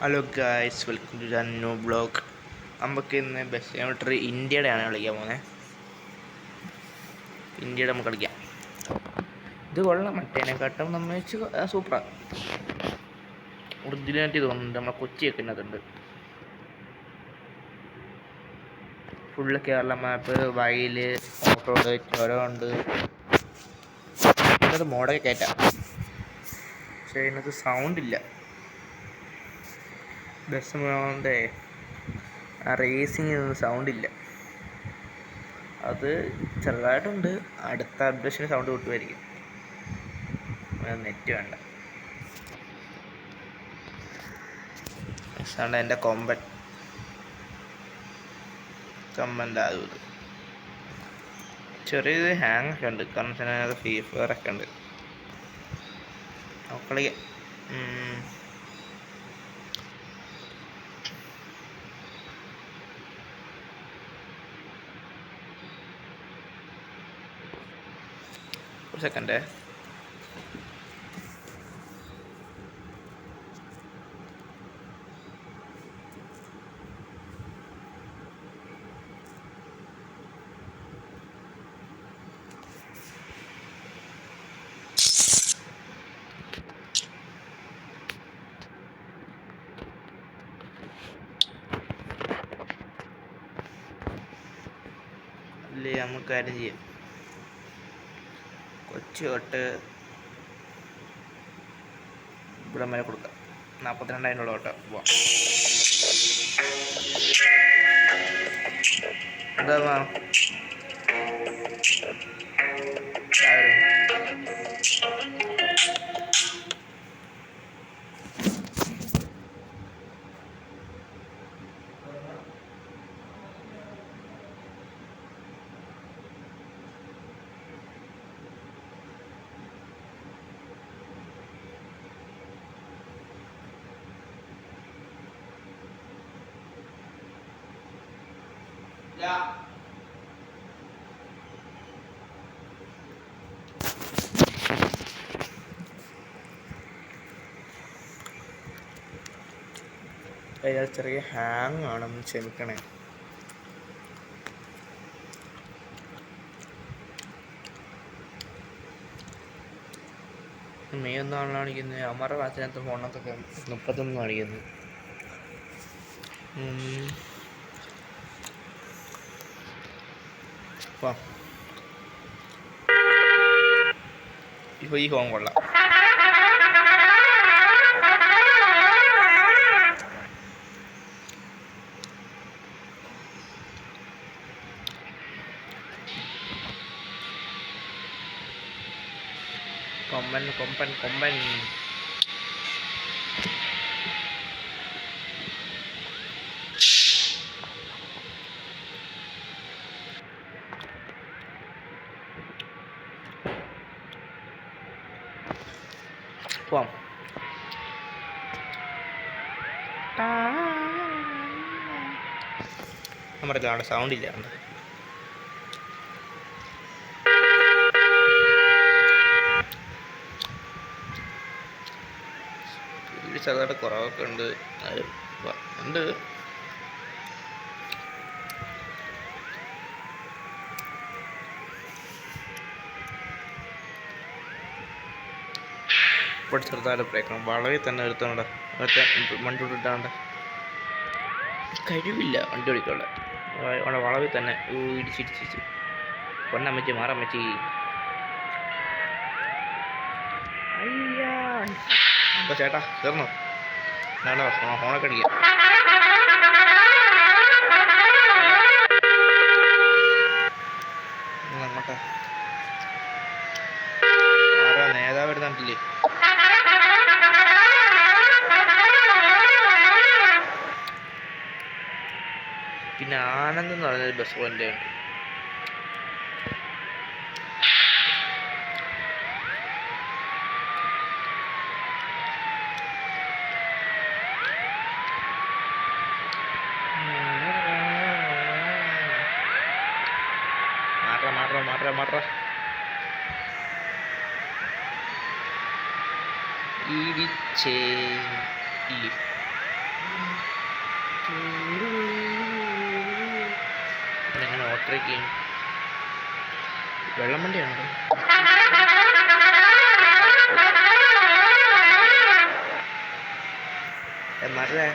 Hello guys, welcome to new blog. നമുക്ക് ഇന്ന് bus kilometre ഇന്ത്യയുടെ ആണ് കളിക്കാൻ പോകുന്നത്. ഇന്ത്യയുടെ നമുക്ക് കളിക്കാം. ഇത് കൊള്ളാം, മറ്റേനെക്കാട്ടും നമ്മൾ വെച്ച് സൂപ്പറാണ്. ഒറിജിനാലിറ്റി തോന്നുന്നുണ്ട്. നമ്മളെ കൊച്ചിയൊക്കെ ഇതിനകത്തുണ്ട്. ഫുള്ള് കേരള മാപ്പ്, വയല്, ഓഫ്-റോഡ്, ചുരമുണ്ട്. ഇതിനകത്ത് മോഡൊക്കെ കയറ്റാം, പക്ഷേ ഇതിനകത്ത് സൗണ്ട് ഇല്ല. ബസ് പോകുന്നതേ ആ റേസിങ്ങിനൊന്നും സൗണ്ട് ഇല്ല. അത് ചെറുതായിട്ടുണ്ട്. അടുത്ത അപ്ഡേഷന് സൗണ്ട് കിട്ടുമായിരിക്കും. നെറ്റ് വേണ്ട. ആണ് എൻ്റെ കമ്പൻ്റെ അതും ഇത് ചെറിയൊരു ഹാങ് ഒക്കെ ഉണ്ട്. കാരണം വെച്ചാൽ ഫ്രീ ഫയർ ഒക്കെ ഉണ്ട്. കളിക്കാം. ഒരു സെക്കൻഡ്. അല്ലേ നമുക്ക് കാര്യം ചെയ്യാം. കൊച്ചി തൊട്ട് ഇവിടെ വരെ കൊടുക്കാം. 42,000 തൊട്ട് പോവാം. എന്താ ചെറിയ ഹാങ് ആണെന്ന് ക്ഷമിക്കണേ. മെയ് 1 കാണിക്കുന്നത്. അമ്മയുടെ ക്ലാസ്സിനകത്ത് ഫോണിനകത്തൊക്കെ 31 കാണിക്കുന്നത്. ഇപ്പോൾ ഈ ഫോൺ കൊള്ളാം. കൊമ്പൻ പോവാം. നമ്മുടെ കാണാൻ സൗണ്ട് ഇല്ല. ചെറുതായിട്ട് കുറവൊക്കെ ഉണ്ട്. ഉണ്ട്. ഇപ്പോൾ ചെറുതായിട്ട് ബ്രേക്കണം. വളവിൽ തന്നെ എടുത്തോണ്ട വണ്ടി ഇട്ടാണ്ട് കഴിവില്ല വണ്ടി ഓടിക്കാനുള്ള. അവിടെ വളവിൽ തന്നെ ഇടിച്ചിടിച്ച് പൊന്നമ്മച്ചി മാറമ്മച്ചി. അയ്യാ എന്താ ചേട്ടാ കയറണോ? വേണോ? ഫോണൊക്കെ അടിക്കാം. അങ്ങോട്ടാ ആരാ നേതാവ് എടുത്തില്ലേ? പിന്നെ ആനന്ദ് എന്ന് പറയുന്നൊരു ബസ് പോയിന്റ് ഉണ്ട്. മാറ ഇടിച്ചേ എങ്ങനെ ഓട്ടോയ്ക്ക് വെള്ളം വണ്ടിയാണോ? മറേ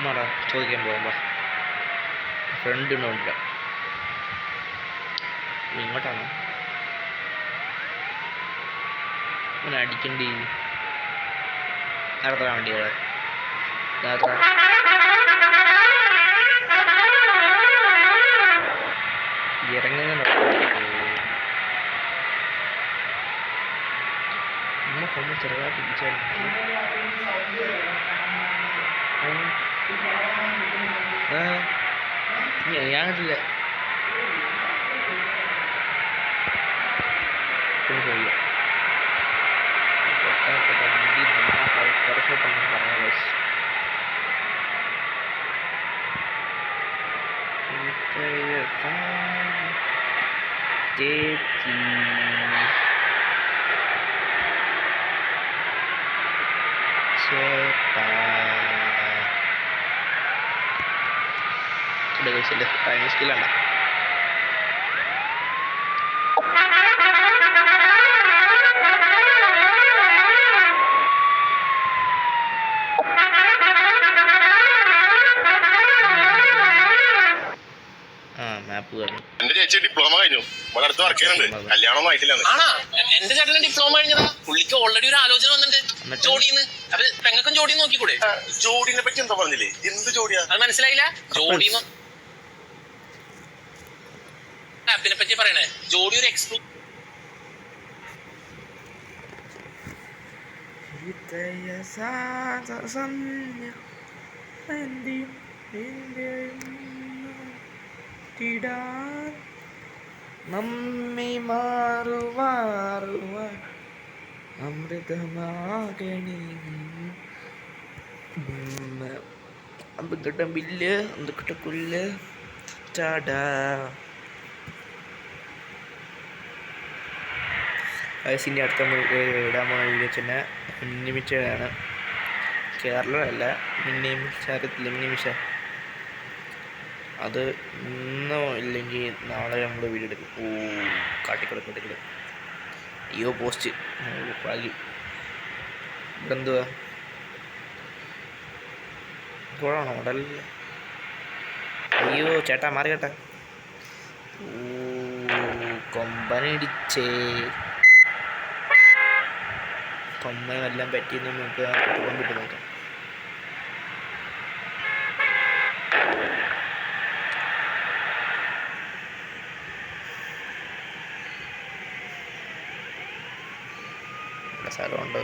മറ ചോദിക്കാൻ പോകുമ്പോ ഫ്രണ്ടിനോണ്ട ഇങ്ങോട്ടാണോ അങ്ങനെ അടിക്കണ്ടി നടത്താൻ വണ്ടികളെ ഇറങ്ങുന്നുണ്ടോ നമ്മളെ ഫോണിൽ ചെറുതായിട്ട് പിടിച്ചാൽ ഞാൻ കണ്ടില്ല പോയി വണ്ടി കുറച്ചോട്ടൊന്നും പറയാൻ ചേച്ചി ചേട്ടാ ടൈം സ്കില്ലുണ്ട മാപ്പ് കയറി എന്റെ ചേച്ചി ഡിപ്ലോമ കഴിഞ്ഞു ഇവിടെ അടുത്ത് വർക്ക് ചെയ്യുന്നുണ്ട് കല്യാണമൊന്നും ആയിട്ടില്ല ആണാ എന്റെ ചേട്ടന് ഡിപ്ലോമ കഴിഞ്ഞതാ പുള്ളിക്ക് ഓൾറെഡി ഒരു ആലോചന വന്നിട്ടുണ്ട് ജോഡിന്ന് അപ്പൊ പെങ്ങൾക്കും ജോഡി നോക്കിക്കൂടെ ജോഡിനെ പറ്റി എന്താ പറഞ്ഞില്ലേ എന്ത് ജോഡിയാ അത് മനസ്സിലായില്ല ജോഡിന്ന് ആപ്പിനെ പറ്റി പറയണേ ജോഡി ഒരു എക്സ്ക്ലൂ നമ്മെ മാറുവാറുവാൻ അമൃതമാകണി അമ്പക്കിട്ട ബില്ല് അമ്പക്കിട്ട കുല്ല് ചാടാ വയസ്സിൻ്റെ അടുത്ത ഇടാൻ പോകുന്ന വീഡിയോ തന്നെ മിന്നിമിച്ചയാണ് കേരളമല്ല മിന്നിമിച്ചറിയത്തില്ല മിന്നിമിച്ച അത് ഇന്നോ ഇല്ലെങ്കിൽ നാളെ നമ്മൾ വീഡിയോ എടുക്കും കാട്ടിക്കള അയ്യോ പോസ്റ്റ് പാകി ഇവിടെ എന്തുവാ ഇപ്പോഴാണോ ഉടലില്ല അയ്യോ ചേട്ടാ മാറി കേട്ടാ കൊമ്പനിടിച്ചേ കൊമ്പനെല്ലാം പറ്റിയെന്ന് നമുക്ക് കൊമ്പിട്ട് നോക്കാം സ്ഥലം ഉണ്ടോ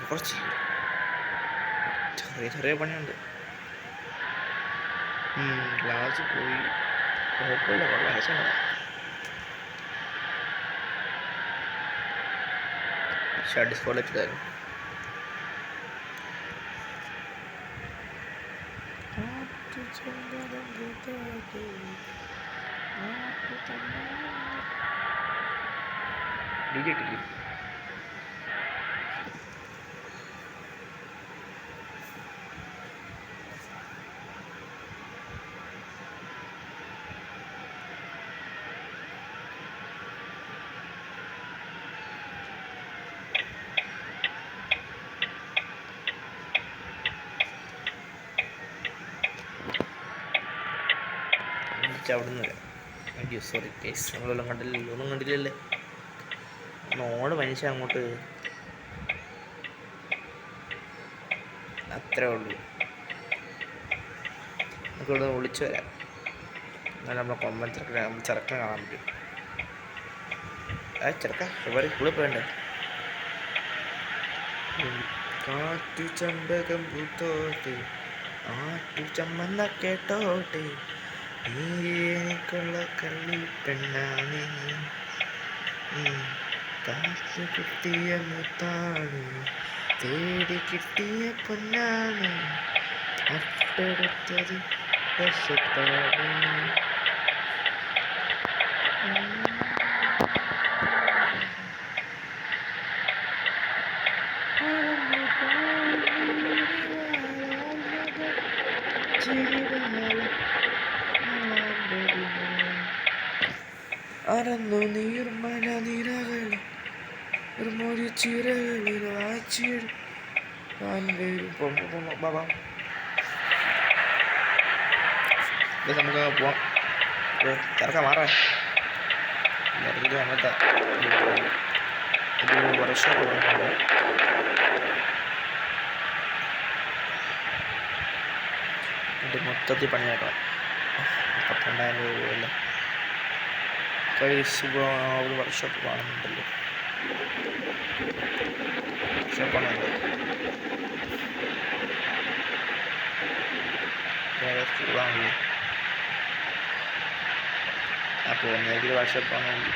കുറച്ച് ചെറിയ പണിയുണ്ട് ഗ്ലാസ് പോയി കുഴപ്പമില്ല കൊള്ളാം ഡിസ്ക്വാളിഫൈഡ് ഡിജിറ്റലി അവിടെ നിന്ന് അയ്യോ സോറി കേസ് നമ്മളെല്ലാം കണ്ടില്ലല്ലോ ഒന്നും കണ്ടില്ലല്ലേ നോട് മനുഷ്യ അങ്ങോട്ട് അത്രേ ഉള്ളൂ നമുക്ക് ഇവിടെ വിളിച്ചു വരാം. എന്നാലും നമ്മളെ കൊമ്പൻ ചെറുക്കനെ കാണാൻ പറ്റും. ചെറുക്ക എവിടെ സ്കൂളിൽ പോയണ്ടേ? കാറ്റു ചമ്പകം പൂത്തോട്ടെ, ആറ്റു ചമ്മന്ന കേട്ടോട്ടെ, നീ എനിക്കുള്ള കള്ളി പെണ്ണാണ്, കാറ്റു കിട്ടിയ മുത്താണ്, തേടി കിട്ടിയ പൊന്നാണ്, അട്ടെടുത്തത് വശത്താണ്. അറന്നു നീർമല നിരകളിൽ ഒരു മൊഴി ചിറകളിൽ വാച്ചിടും ബാബാ. നമുക്ക് പോവാം. തിരക്കാൻ മാറാൻ അങ്ങനത്തെ ഒരു വർക്ക്ഷോപ്പ് പോകുന്നുണ്ട്. ഇത് മൊത്തത്തിൽ പണിയാട്ടോ. 12,000 രൂപയല്ലേ കഴിച്ച് ഒരു വർക്ക്ഷോപ്പ് കാണുന്നുണ്ടല്ലോ. വർക്ക്ഷോപ്പാണല്ലോ സ്കൂളാണല്ലോ. അപ്പോൾ ഒന്നേക്കൊരു വർക്ക്ഷോപ്പാണെങ്കിൽ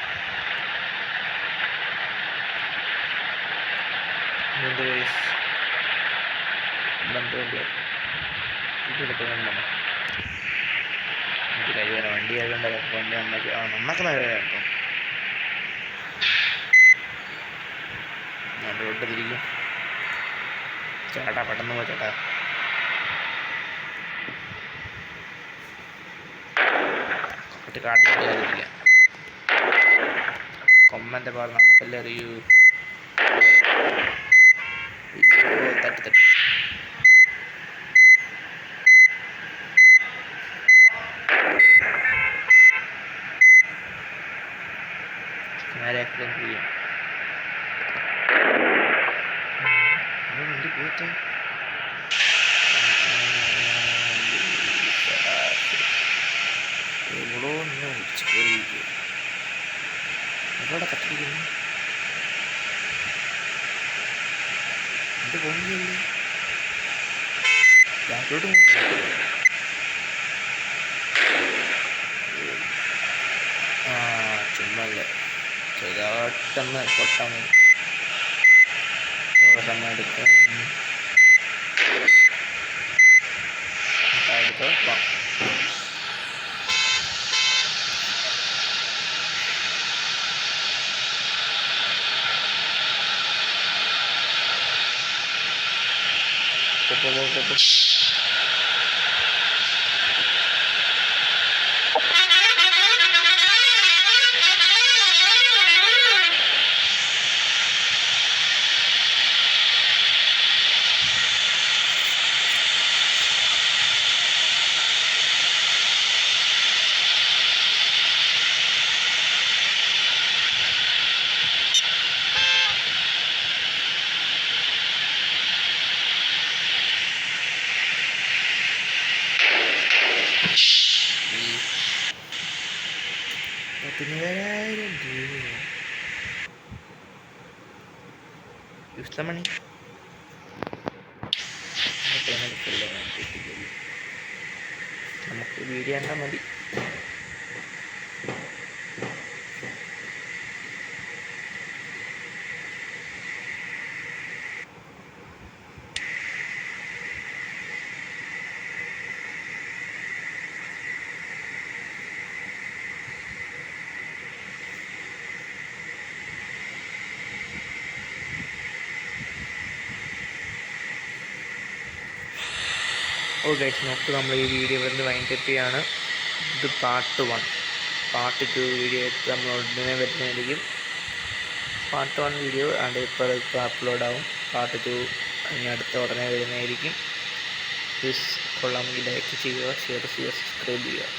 എനിക്ക് കഴിയാൻ വണ്ടി ആയതുകൊണ്ട് വണ്ടി നന്നാക്കുന്ന കേട്ടോ. ഞാൻ റോഡ് തിരിക്കും. ചേട്ടാ പെട്ടെന്ന് പോ ചേട്ടാ. കാട്ടിൽ കയറിയില്ല. കൊമ്മൻ്റെ പാട് നമുക്കല്ലേ അറിയൂ. തട്ടി തട്ടി ആക്സിഡൻറ്റ് ചെയ്യും. വണ്ടി പോയിട്ട് എവിടോ ഞാൻ വിളിച്ചു കയറിയിരിക്കും. എവിടെ തട്ടിയിരിക്കുന്നു? ഇത് പോകുന്നില്ലേ? ബാക്കോട്ട് ചുമ്മല്ലേ ചെറുതായിട്ടൊന്ന് പൊട്ടാൻ എടുക്കാൻ മണി നമുക്ക് വീഡിയോ കണ്ടാൽ മതി. ഗൈസ് നോക്ക്, നമ്മൾ ഈ വീഡിയോ ഇവിടെ വൈൻഡപ്പ് ചെയ്യാണ്. ഇത് പാർട്ട് 1. പാർട്ട് 2 വീഡിയോ നമ്മൾ ഉടനെ വരുന്നതായിരിക്കും. പാർട്ട് 1 വീഡിയോ ഇപ്പോൾ അപ്ലോഡ് ആവും. പാർട്ട് 2 ഇനി അടുത്ത ഉടനെ വരുന്നതായിരിക്കും. പ്ലീസ് കൊള്ളാമെങ്കിൽ ലൈക്ക് ചെയ്യുക, ഷെയർ ചെയ്യുക, സബ്സ്ക്രൈബ് ചെയ്യുക.